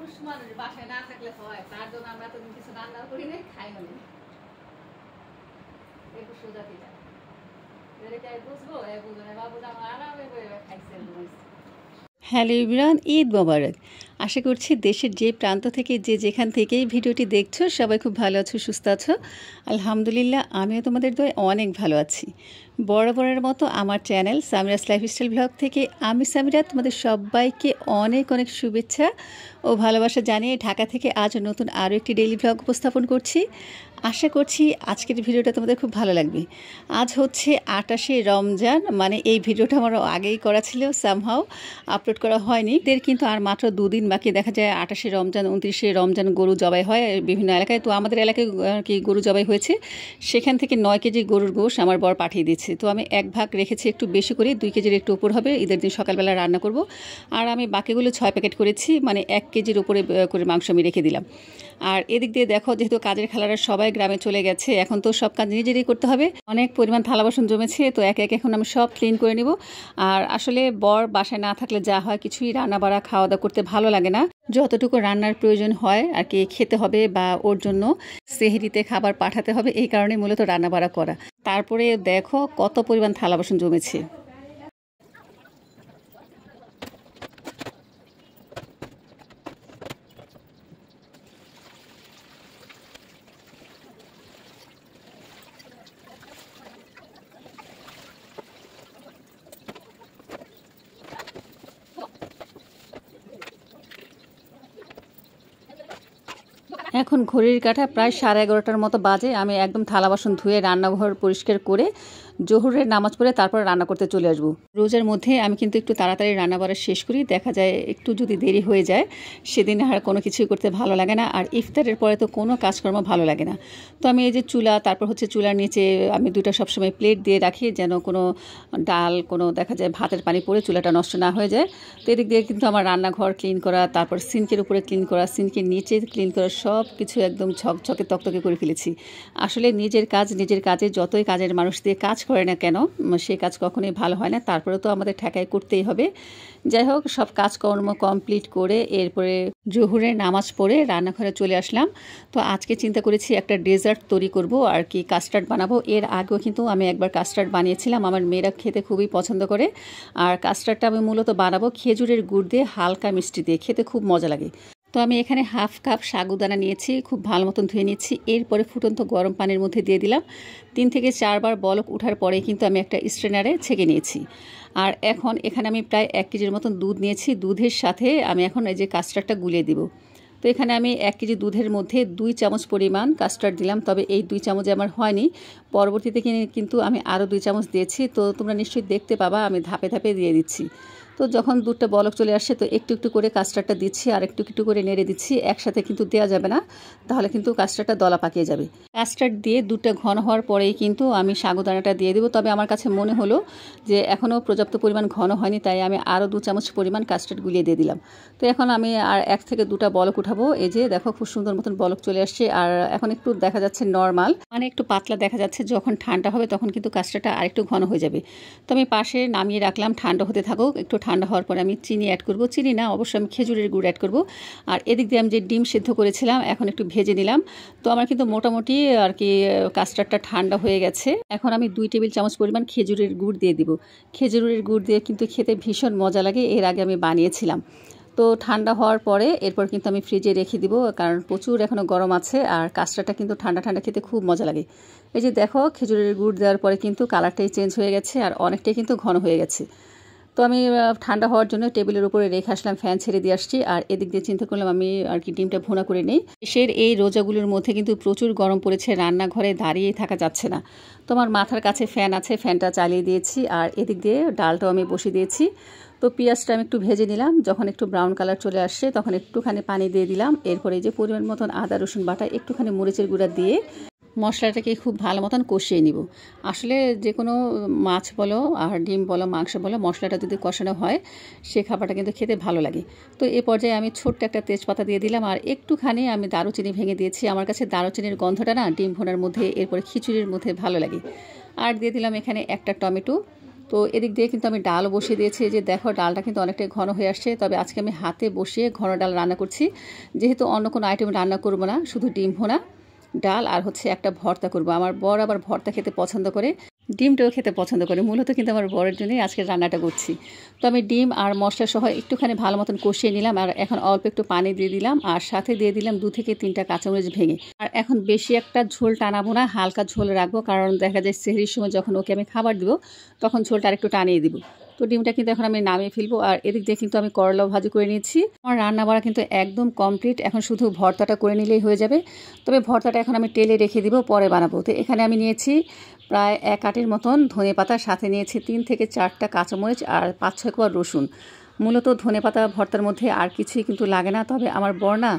পুরুষ মানুষ বাসায় না থাকলে হয়, তার জন্য আমরা তো কিছু রান্না করি না, খাই না। একটু সোজা দিটা বুঝবো বুঝবো না, বাবু আমার আরামে খাইছে। হ্যালো এভরিওয়ান, ঈদ মোবারক। আশা করছি দেশের যে প্রান্ত থেকে যে যেখান থেকেই ভিডিওটি দেখছো সবাই খুব ভালো আছো, সুস্থ আছো। আলহামদুলিল্লাহ আমিও তোমাদের দোয়ায় অনেক ভালো আছি। বরাবরের মতো আমার চ্যানেল সামিরাস লাইফস্টাইল ব্লগ থেকে আমি সামিরা তোমাদের সবাইকে অনেক অনেক শুভেচ্ছা ও ভালোবাসা জানিয়ে ঢাকা থেকে আজ নতুন আরও একটি ডেইলি ব্লগ উপস্থাপন করছি। আশা করছি আজকের ভিডিওটা তোমাদের খুব ভালো লাগবে। আজ হচ্ছে 28শে রমজান, মানে এই ভিডিওটা আমার আগেই করা ছিল, সামহাও আপলোড করা হয়নি। এদের কিন্তু আর মাত্র 2 দিন বাকি। দেখা যায় 28শে রমজান 29শে রমজান গরু জবাই হয় বিভিন্ন এলাকায়। তো আমাদের এলাকায় কি গরু জবাই হয়েছে, সেখান থেকে 9 কেজি গরুর গোশ আমার বর পাঠিয়ে দিচ্ছে। তো আমি এক ভাগ রেখেছি একটু বেশি করে, 2 কেজির একটু উপর হবে, ঈদের দিন সকালবেলা রান্না করব। আর আমি বাকিগুলো 6 প্যাকেট করেছি, মানে 1 কেজির উপরে করে মাংস আমি রেখে দিলাম। আর এদিক দিয়ে দেখো, যেহেতু কাজের খালারা সবাই গ্রামে চলে গেছে, এখন তো সব কাজ নিজেরই করতে হবে। অনেক পরিমাণ থালা বাসন জমেছে, তো একে একে এখন আমি সব ক্লিন করে নিব। আর আসলে বর বাসায় না থাকলে যা হয়, কিছুই রান্না বাড়া খাওয়া দাওয়া করতে ভালো লাগে না। যতটুকু রান্নার প্রয়োজন হয় আর কি খেতে হবে, বা ওর জন্য সেহরিতে খাবার পাঠাতে হবে, এই কারণে মূলত রান্না বাড়া করা। তারপরে দেখো কত পরিমাণ থালা বাসন জমেছে। এখন ঘড়ির কাঁটা প্রায় 11:30টার মতো বাজে। আমি একদম থালা বাসন ধুয়ে রান্নাঘর পরিষ্কার করে জোহরের নামাজ পড়ে তারপর রান্না করতে চলে আসবো। রোজার মধ্যে আমি কিন্তু একটু তাড়াতাড়ি রান্না বাড়া শেষ করি। দেখা যায় একটু যদি দেরি হয়ে যায় সেদিন আর কোনো কিছুই করতে ভালো লাগে না, আর ইফতারের পরে তো কোনো কাজকর্ম ভালো লাগে না। তো আমি এই যে চুলা, তারপর হচ্ছে চুলার নিচে আমি 2টা সবসময় প্লেট দিয়ে রাখি, যেন কোনো ডাল, কোনো দেখা যায় ভাতের পানি পড়ে চুলাটা নষ্ট না হয়ে যায়। তো এদিক দিয়ে কিন্তু আমার রান্নাঘর ক্লিন করা, তারপর সিঙ্কের উপরে ক্লিন করা, সিঙ্কের নিচে ক্লিন করা, সব কিছু একদম ঝকঝকে তকতকে করে ফেলেছি। আসলে নিজের কাজ নিজের কাজে যতই কাজের মানুষ দিয়ে কাজ করে না কেন, সে কাজ কখনোই ভালো হয় না। তারপরে তো আমাদের ঠেকায় করতেই হবে। যাই হোক, সব কাজকর্ম কমপ্লিট করে এরপরে জোহরের নামাজ পড়ে রান্নাঘরে চলে আসলাম। তো আজকে চিন্তা করেছি একটা ডেজার্ট তৈরি করব, আর কি কাস্টার্ড বানাবো। এর আগেও কিন্তু আমি একবার কাস্টার্ড বানিয়েছিলাম, আমার মেয়েরা খেতে খুবই পছন্দ করে। আর কাস্টার্ডটা আমি মূলত বানাবো খেজুরের গুড় দিয়ে, হালকা মিষ্টি দিয়ে, খেতে খুব মজা লাগে। তো আমি এখানে 1/2 কাপ সাগুদানা নিয়েছি, খুব ভালো মতন ধুয়ে নিয়েছি। এরপরে ফুটন্ত গরম পানির মধ্যে দিয়ে দিলাম। 3 থেকে 4 বার বলক উঠার পরে কিন্তু আমি একটা স্ট্রেনারে ছেঁকে নিয়েছি। আর এখন এখানে আমি প্রায় 1 কেজির মতন দুধ নিয়েছি। দুধের সাথে আমি এখন এই যে কাস্টার্ডটা গুলিয়ে দিব। তো এখানে আমি 1 কেজি দুধের মধ্যে 2 চামচ পরিমাণ কাস্টার্ড দিলাম, তবে এই 2 চামচে আমার হয়নি। পরবর্তীতে কিন্তু আমি আরও 2 চামচ দিয়েছি। তো তোমরা নিশ্চয়ই দেখতে পাবা, আমি ধাপে ধাপে দিয়ে দিচ্ছি। তো যখন দুধটা বলক চলে আসছে, তো একটু একটু করে কাস্টার্ডটা দিচ্ছি আর একটু একটু করে নেড়ে দিচ্ছি। একসাথে কিন্তু দেওয়া যাবে না, তাহলে কিন্তু কাস্টার্ডটা দলা পাকিয়ে যাবে। কাস্টার্ড দিয়ে দুধটা ঘন হওয়ার পরেই কিন্তু আমি সাগুদানাটা দিয়ে দেবো। তবে আমার কাছে মনে হলো যে এখনও পর্যাপ্ত পরিমাণ ঘন হয়নি, তাই আমি আরও 2 চামচ পরিমাণ কাস্টার্ড গুলিয়ে দিয়ে দিলাম। তো এখন আমি আর 1 থেকে 2টা বলক উঠাবো। এই যে দেখো, খুব সুন্দর মতন বলক চলে আসছে। আর এখন একটু দেখা যাচ্ছে নর্মাল, মানে একটু পাতলা দেখা যাচ্ছে। যখন ঠান্ডা হবে তখন কিন্তু কাস্টার্ডটা আরেকটু ঘন হয়ে যাবে। তো আমি পাশে নামিয়ে রাখলাম, ঠান্ডা হতে থাকুক। একটু ঠান্ডা হওয়ার পরে আমি চিনি অ্যাড করব। চিনি না, অবশ্যই আমি খেজুরের গুড় অ্যাড করব। আর এদিক দিয়ে আমি যে ডিম সিদ্ধ করেছিলাম এখন একটু ভেজে নিলাম। তো আমার কিন্তু মোটামুটি আর কি কাস্টার্ডটা ঠান্ডা হয়ে গেছে। এখন আমি 2 টেবিল চামচ পরিমাণ খেজুরের গুড় দিয়ে দিব। খেজুরের গুড় দিয়ে কিন্তু খেতে ভীষণ মজা লাগে, এর আগে আমি বানিয়েছিলাম। তো ঠান্ডা হওয়ার পরে এরপর কিন্তু আমি ফ্রিজে রেখে দিব, কারণ প্রচুর এখনও গরম আছে। আর কাস্টার্ডটা কিন্তু ঠান্ডা ঠান্ডা খেতে খুব মজা লাগে। এই যে দেখো, খেজুরের গুড় দেওয়ার পরে কিন্তু কালারটাই চেঞ্জ হয়ে গেছে আর অনেকটাই কিন্তু ঘন হয়ে গেছে। তো আমি ঠান্ডা হওয়ার জন্য টেবিলের উপরে রেখে আসলাম, ফ্যান ছেড়ে দিয়ে আসছি। আর এদিক দিয়ে চিন্তা করলাম আমি আর কি ডিমটা ভুনা করে নিই। দেশের এই রোজাগুলোর মধ্যে কিন্তু প্রচুর গরম পড়েছে, রান্নাঘরে দাঁড়িয়ে থাকা যাচ্ছে না। তো আমার মাথার কাছে ফ্যান আছে, ফ্যানটা চালিয়ে দিয়েছি। আর এদিক দিয়ে ডালটাও আমি বসিয়ে দিয়েছি। তো পেঁয়াজটা আমি একটু ভেজে নিলাম। যখন একটু ব্রাউন কালার চলে আসছে তখন একটুখানি পানি দিয়ে দিলাম। এরপরে যে পরিমাণ মতন আদা রসুন বাটা, একটুখানি মরিচের গুঁড়া দিয়ে মশলাটাকে খুব ভালো মতন কষিয়ে নিব। আসলে যে কোনো মাছ বলো আর ডিম বলো মাংস বলো, মশলাটা যদি কষানো হয় সে খাবারটা কিন্তু খেতে ভালো লাগে। তো এই পর্যায়ে আমি ছোট্ট একটা তেজপাতা দিয়ে দিলাম, আর একটুখানি আমি দারুচিনি ভেঙে দিয়েছি। আমার কাছে দারুচিনির গন্ধটা না ডিম ভুনার মধ্যে, এরপরে খিচুড়ির মধ্যে ভালো লাগে। আর দিয়ে দিলাম এখানে একটা টমেটো। তো এদিক দিয়ে কিন্তু আমি ডালও বসিয়ে দিয়েছি। যে দেখো ডালটা কিন্তু অনেকটাই ঘন হয়ে আসছে, তবে আজকে আমি হাতে বসিয়ে ঘন ডাল রান্না করছি, যেহেতু অন্য কোনো আইটেম রান্না করব না, শুধু ডিম ভোনা, ডাল আর হচ্ছে একটা ভর্তা করব। আমার বর আবার ভর্তা খেতে পছন্দ করে, ডিমটাও খেতে পছন্দ করে, মূলত কিন্তু আমার বরের জন্যই আজকে রান্নাটা করছি। তো আমি ডিম আর মশলা সহ একটুখানি ভালো মতন কষিয়ে নিলাম, আর এখন অল্প একটু পানি দিয়ে দিলাম, আর সাথে দিয়ে দিলাম 2 থেকে 3টা কাঁচামরিচ ভেঙে। আর এখন বেশি একটা ঝোল টানাবো না, হালকা ঝোল রাখবো, কারণ দেখা যায় সেহরির সময় যখন ওকে আমি খাবার দিব তখন ঝোলটা আরেকটু টানিয়ে দিব। তো ডিমটা কিন্তু এখন আমি নামিয়ে ফেলবো। আর এদিক দিয়ে কিন্তু আমি করলাও ভাজি করে নিয়েছি। আমার রান্না বাড়া কিন্তু একদম কমপ্লিট, এখন শুধু ভর্তাটা করে নিলেই হয়ে যাবে। তবে ভর্তাটা এখন আমি তেলে রেখে দিব, পরে বানাবো। তো এখানে আমি নিয়েছি প্রায় 1 আটির মতন ধনেপাতা, সাথে নিয়েছি 3 থেকে 4টা কাঁচামরিচ আর 5-6 কোয়া রসুন। মূলত ধনেপাতা ভর্তার মধ্যে আর কিছুই কিন্তু লাগে না, তবে আমার বর না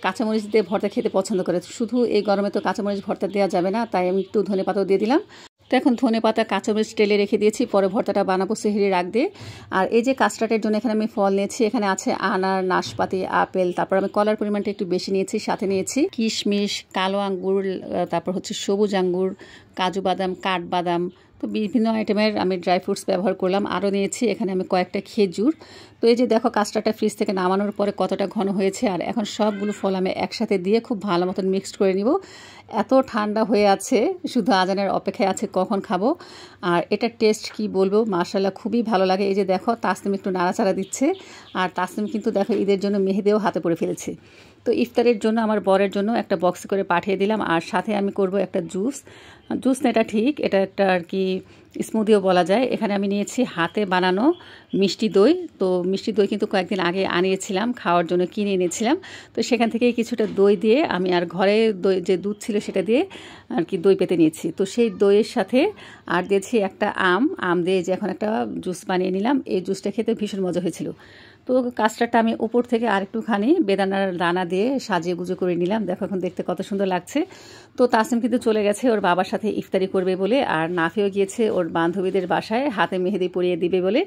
কাঁচামরিচ দিয়ে ভর্তা খেতে পছন্দ করে। শুধু এই গরমে তো কাঁচামরিচ ভর্তা দেওয়া যাবে না, তাই আমি একটু ধনেপাতাও দিয়ে দিলাম। তো এখন ধনেপাতা কাঁচামরিচ তেলে রেখে দিয়েছি, পরে ভর্তাটা বানাবো সেহরি রাখ দিয়ে। আর এই যে কাস্টার্ডের জন্য এখানে আমি ফল নিয়েছি, এখানে আছে আনার, নাশপাতি, আপেল, তারপর আমি কলার পরিমাণটা একটু বেশি নিয়েছি, সাথে নিয়েছি কিশমিশ, কালো আঙ্গুর, তারপর হচ্ছে সবুজ আঙ্গুর, কাজু বাদাম, কাঠবাদাম। তো বিভিন্ন আইটেমের আমি ড্রাই ফ্রুটস ব্যবহার করলাম। আরও নিয়েছি এখানে আমি কয়েকটা খেজুর। তো এই যে দেখো কাস্টার্ডটা ফ্রিজ থেকে নামানোর পরে কতটা ঘন হয়েছে। আর এখন সবগুলো ফল আমি একসাথে দিয়ে খুব ভালো মতন মিক্সড করে নিব। এত ঠান্ডা হয়ে আছে, শুধু আজানের অপেক্ষায় আছে কখন খাবো। আর এটার টেস্ট কি বলবো, মাশাআল্লাহ খুবই ভালো লাগে। এই যে দেখো তাসনিম একটু নাড়াচাড়া দিচ্ছে, আর তাসনিম কিন্তু দেখো ঈদের জন্য মেহেদিও হাতে পরে ফেলেছে। তো ইফতারের জন্য আমার বরের জন্য একটা বক্সে করে পাঠিয়ে দিলাম, আর সাথে আমি করব একটা জুস না, এটা ঠিক, এটা একটা আর কি স্মুদিও বলা যায়। এখানে আমি নিয়েছি হাতে বানানো মিষ্টি দই। তো মিষ্টি দই কিন্তু কয়েকদিন আগে আনিয়েছিলাম, খাওয়ার জন্য কিনে এনেছিলাম। তো সেখান থেকে কিছুটা দই দিয়ে আমি, আর ঘরে দই যে দুধ ছিল সেটা দিয়ে আর কি দই পেতে নিয়েছি। তো সেই দইয়ের সাথে আর দিয়েছি একটা আম দিয়ে যে এখন একটা জুস বানিয়ে নিলাম। এই জুসটা খেতে ভীষণ মজা হয়েছিল। তো কাস্টার্ডটা আমি উপর থেকে আরেকটুখানি বেদানার দানা দিয়ে সাজিয়ে গুজো করে নিলাম। দেখো এখন দেখতে কত সুন্দর লাগছে। তো তাসনিম কিন্তু চলে গেছে ওর বাবার সাথে ইফতারি করবে বলে, আর নাফিও গিয়েছে ওর বান্ধবীদের বাসায় হাতে মেহেদি পরিয়ে দিবে বলে।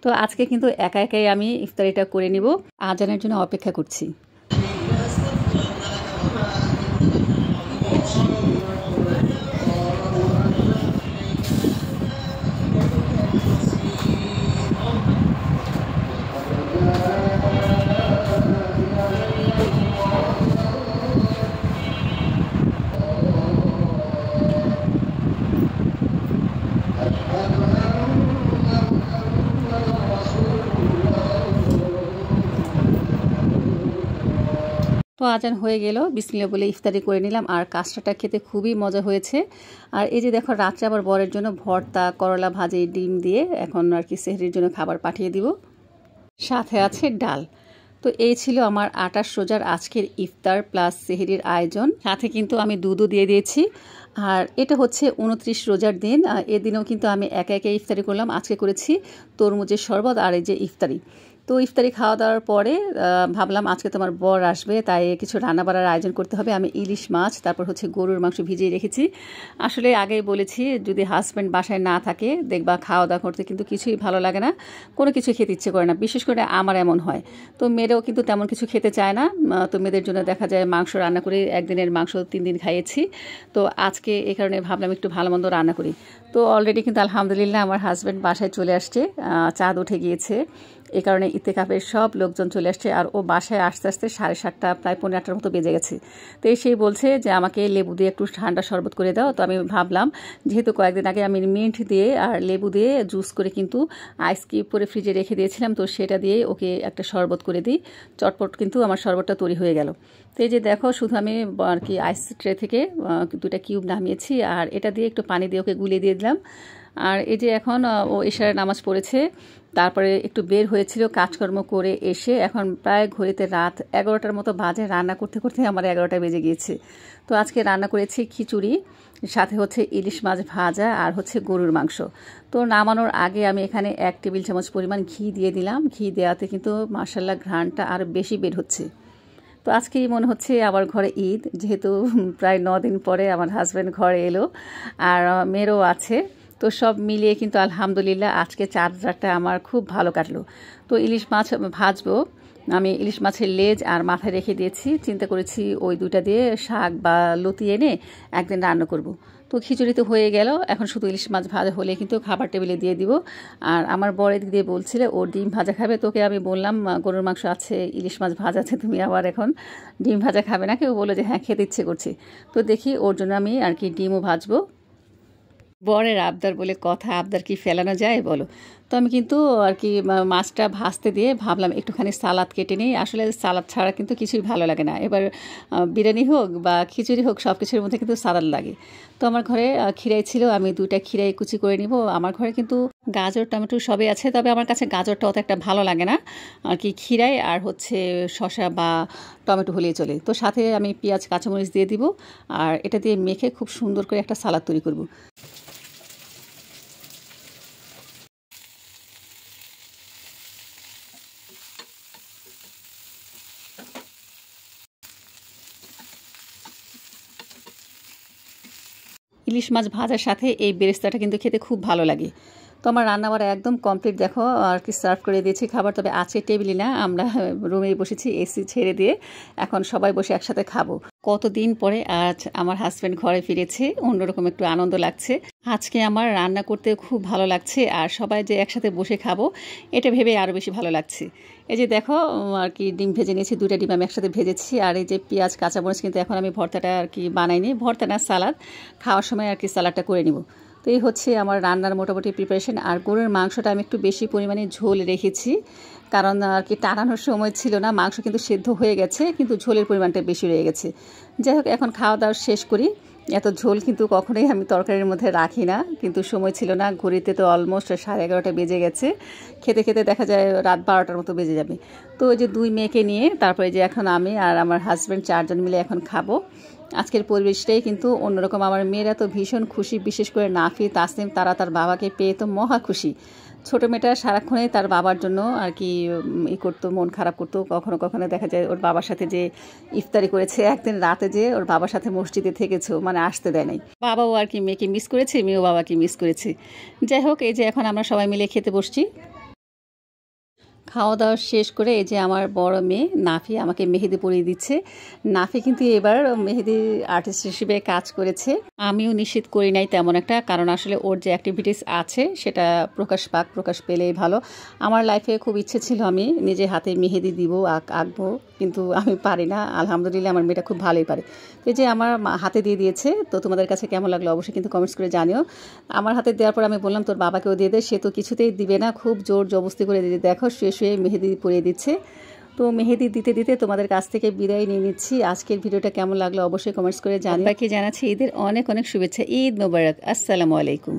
তো আজকে কিন্তু একা একাই আমি ইফতারিটা করে নিব, আজানের জন্য অপেক্ষা করছি। তো আজান হয়ে গেল, বিসমিল্লাহ বলে ইফতারি করে নিলাম। আর কাস্টার্ডটা খেতে খুবই মজা হয়েছে। আর এই যে দেখো রাত্রে আবার বরের জন্য ভর্তা, করলা ভাজি, ডিম দিয়ে এখন আর কি সেহরির জন্য খাবার পাঠিয়ে দিব, সাথে আছে ডাল। তো এই ছিল আমার 28 রোজার আজকের ইফতার প্লাস সেহরির আয়োজন। সাথে কিন্তু আমি দুধও দিয়ে দিয়েছি। আর এটা হচ্ছে 29 রোজার দিন। এদিনও কিন্তু আমি একা একা ইফতারি করলাম। আজকে করেছি তরমুজের শরবত আর এই যে ইফতারি। তো ইফতারি খাওয়া দাওয়ার পরে ভাবলাম আজকে তোমার বর আসবে, তাই কিছু রান্না বাড়ার আয়োজন করতে হবে। আমি ইলিশ মাছ, তারপর হচ্ছে গরুর মাংস ভিজিয়ে রেখেছি। আসলে আগেই বলেছি যদি হাজব্যান্ড বাসায় না থাকে দেখবা খাওয়া দাওয়া করতে কিন্তু কিছুই ভালো লাগে না, কোনো কিছু খেতে ইচ্ছে করে না। বিশেষ করে আমার এমন হয়। তো মেয়েরাও কিন্তু তেমন কিছু খেতে চায় না। তো মেয়েদের জন্য দেখা যায় মাংস রান্না করে, একদিনের মাংস 3 দিন খাইয়েছি। তো আজকে এই কারণে ভাবলাম একটু ভালো মন্দ রান্না করি। তো অলরেডি কিন্তু আলহামদুলিল্লাহ আমার হাজব্যান্ড বাসায় চলে আসছে, চাঁদ উঠে গিয়েছে। এই কারণে ইত্তেকাফের সব লোকজন চলে আসছে। আর ও বাসায় আস্তে আস্তে 7:30 প্রায় 8:45 মতো বেজে গেছে। তো সেই বলছে যে আমাকে লেবু দিয়ে একটু ঠান্ডা শরবত করে দাও। তো আমি ভাবলাম যেহেতু কয়েকদিন আগে আমি মিন্ট দিয়ে আর লেবু দিয়ে জুস করে কিন্তু আইস কিউব করে ফ্রিজে রেখে দিয়েছিলাম, তো সেটা দিয়েই ওকে একটা শরবত করে দিই। চটপট কিন্তু আমার শরবতটা তৈরি হয়ে গেল। তো এই যে দেখো শুধু আমি আর কি আইস ট্রে থেকে 2টা কিউব নামিয়েছি, আর এটা দিয়ে একটু পানি দিয়ে ওকে গুলিয়ে দিয়ে দিলাম। আর এই যে এখন ও এশারের নামাজ পড়েছে, তারপরে একটু বের হয়েছিল কাজকর্ম করে এসে এখন প্রায় ঘড়িতে রাত 11টার মতো বাজে। রান্না করতে করতে আমার 11টা বেজে গিয়েছে। তো আজকে রান্না করেছি খিচুড়ি, সাথে হচ্ছে ইলিশ মাছ ভাজা আর হচ্ছে গরুর মাংস। তো নামানোর আগে আমি এখানে 1 টেবিল চামচ পরিমাণ ঘি দিয়ে দিলাম। ঘি দেওয়াতে কিন্তু মাশাআল্লাহ ঘ্রাণটা আরও বেশি বের হচ্ছে। তো আজকেই মনে হচ্ছে আমার ঘরে ঈদ, যেহেতু প্রায় 9 দিন পরে আমার হাজব্যান্ড ঘরে এলো আর মেয়েরও আছে। তো সব মিলিয়ে কিন্তু আলহামদুলিল্লাহ আজকে চাঁদ রাতটা আমার খুব ভালো কাটলো। তো ইলিশ মাছ ভাজবো, আমি ইলিশ মাছের লেজ আর মাথা রেখে দিয়েছি। চিন্তা করেছি ওই 2টা দিয়ে শাক বা লতি এনে একদিন রান্না করব। তো তো খিচুড়ি তো হয়ে গেল, এখন শুধু ইলিশ মাছ ভাজা হলে কিন্তু খাবার টেবিলে দিয়ে দিব। আর আমার বর এদিক দিয়ে বলছিলে ওর ডিম ভাজা খাবে, তোকে আমি বললাম গরুর মাংস আছে, ইলিশ মাছ ভাজা আছে, তুমি আবার এখন ডিম ভাজা খাবে না? কেউ বললো যে হ্যাঁ খেতে ইচ্ছে করছে। তো দেখি ওর জন্য আমি আর কি ডিমও ভাজবো। বরের আবদার বলে কথা, আবদার কি ফেলানো যায় বলো? তো আমি কিন্তু আর কি মাছটা ভাজতে দিয়ে ভাবলাম একটুখানি সালাদ কেটে নিই। আসলে সালাদ ছাড়া কিন্তু কিছুই ভালো লাগে না। এবার বিরিয়ানি হোক বা খিচুড়ি হোক, সব কিছুর মধ্যে কিন্তু সালাদ লাগে। তো আমার ঘরে খিরাই ছিল, আমি 2টা খিরাই কুচি করে নিব। আমার ঘরে কিন্তু গাজর টমেটো সবই আছে, তবে আমার কাছে গাজরটা অত একটা ভালো লাগে না আর কি। খিরাই আর হচ্ছে শসা বা টমেটো হলেই চলে। তো সাথে আমি পেঁয়াজ কাঁচামরিচ দিয়ে দিব, আর এটা দিয়ে মেখে খুব সুন্দর করে একটা সালাদ তৈরি করব। ইলিশ মাছ ভাজার সাথে এই বেরেস্তাটা কিন্তু খেতে খুব ভালো লাগে। তো আমার রান্নাবাড়া একদম কমপ্লিট, দেখো আর কি সার্ভ করে দিয়েছি খাবার। তবে আছে টেবিলে না, আমরা রুমেই বসেছি এসি ছেড়ে দিয়ে, এখন সবাই বসে একসাথে খাবো। কতদিন পরে আজ আমার হাজব্যান্ড ঘরে ফিরেছে, অন্যরকম একটু আনন্দ লাগছে। আজকে আমার রান্না করতে খুব ভালো লাগছে, আর সবাই যে একসাথে বসে খাবো এটা ভেবে আরও বেশি ভালো লাগছে। এই যে দেখো আর কি ডিম ভেজে নিয়েছি, 2টা ডিম আমি একসাথে ভেজেছি। আর এই যে পেঁয়াজ কাঁচামরিচ, কিন্তু এখন আমি ভর্তাটা আর কি বানাইনি, ভর্তা না সালাদ, খাওয়ার সময় আর কি সালাদটা করে নিব। তো এই হচ্ছে আমার রান্নার মোটামুটি প্রিপারেশন। আর গরুর মাংসটা আমি একটু বেশি পরিমাণে ঝোল রেখেছি, কারণ আর কি টানানোর সময় ছিল না। মাংস কিন্তু সেদ্ধ হয়ে গেছে, কিন্তু ঝোলের পরিমাণটা বেশি রয়ে গেছে। যাই হোক, এখন খাওয়া দাওয়া শেষ করি। এত ঝোল কিন্তু কখনোই আমি তরকারির মধ্যে রাখি না, কিন্তু সময় ছিল না। ঘড়িতে তো অলমোস্ট 11:30 বেজে গেছে, খেতে খেতে দেখা যায় রাত 12টার মতো বেজে যাবে। তো ওই যে 2 মেয়েকে নিয়ে তারপরে যে এখন আমি আর আমার হাজব্যান্ড 4 জন মিলে এখন খাবো। আজকের পরিবেশটাই কিন্তু অন্যরকম। আমার মেয়েরা তো ভীষণ খুশি, বিশেষ করে নাফি তাসনিম, তারা তার বাবাকে পেয়ে তো মহা খুশি। ছোটো মেয়েটা সারাক্ষণই তার বাবার জন্য আর কি করতো, মন খারাপ করতো। কখনো কখনো দেখা যায় ওর বাবার সাথে যে ইফতারি করেছে, একদিন রাতে যে ওর বাবার সাথে মসজিদে থেকেছে, মানে আসতে দেয় নাই। বাবাও আর কি মেয়েকে মিস করেছে, মেয়েও বাবাকে মিস করেছে। যাই হোক, এই যে এখন আমরা সবাই মিলে খেতে বসছি। খাওয়া দাওয়া শেষ করে এই যে আমার বড় মেয়ে নাফি আমাকে মেহেদি পরিয়ে দিচ্ছে। নাফি কিন্তু এবার মেহেদি আর্টিস্ট হিসেবে কাজ করেছে, আমিও নিশ্চিত করি নাই তেমন একটা, কারণ আসলে ওর যে অ্যাক্টিভিটিস আছে সেটা প্রকাশ পেলেই ভালো। আমার লাইফে খুব ইচ্ছে ছিল আমি নিজে হাতে মেহেদি দিব, আঁকবো, কিন্তু আমি পারি না। আলহামদুলিল্লাহ আমার মেয়েটা খুব ভালোই পারে। তো এই যে আমার হাতে দিয়ে দিয়েছে। তো তোমাদের কাছে কেমন লাগলো অবশ্যই কিন্তু কমেন্টস করে জানিও। আমার হাতে দেওয়ার পর আমি বললাম তোর বাবাকেও দিয়ে দে, সে তো কিছুতেই দিবে না, খুব জোর জবরদস্তি করে দিয়ে দেখো শুয়ে শুয়ে মেহেদি পরিয়ে দিচ্ছে। তো মেহেদি দিতে দিতে তোমাদের কাছ থেকে বিদায় নিয়ে নিচ্ছি। আজকের ভিডিওটা কেমন লাগলো অবশ্যই কমেন্টস করে জানিও। বাকি জানাচ্ছি ঈদের অনেক অনেক শুভেচ্ছা। ঈদ মোবারক। আসসালামু আলাইকুম।